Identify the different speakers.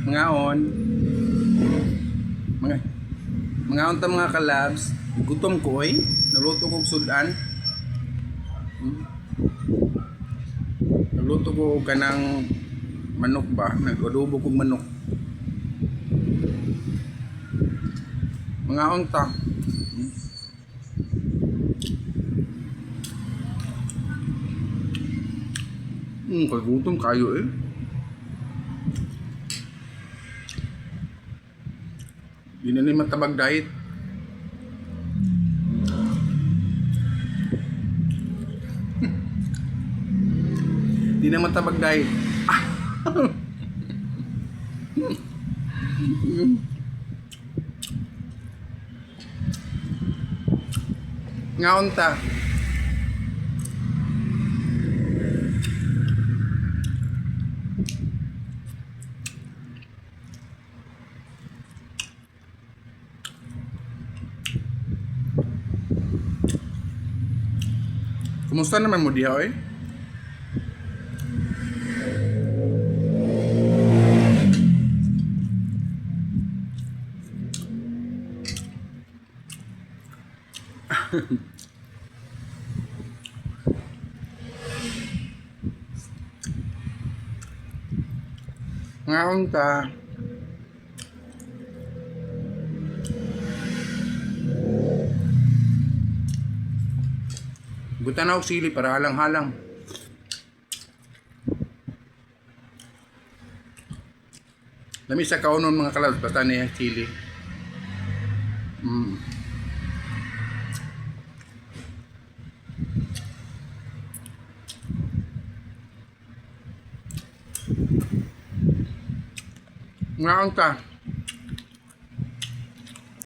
Speaker 1: Mga on. Mga mga on ta mga kalabs. Gutom ko oy. Naluto ko og sudan. Naluto ko og kanang manok ba? Nag-adobo kog manok. Mga on ta. Kagutom kayo eh. Di na ni matabag diet. Di na matabag diet. Ngaon ta. Kumusta naman mo diha oy? Ngaon ta. Buta na og sili para halang-halang. Lami sa kaunon mga kalabs basta niya sili. Ngaon ta.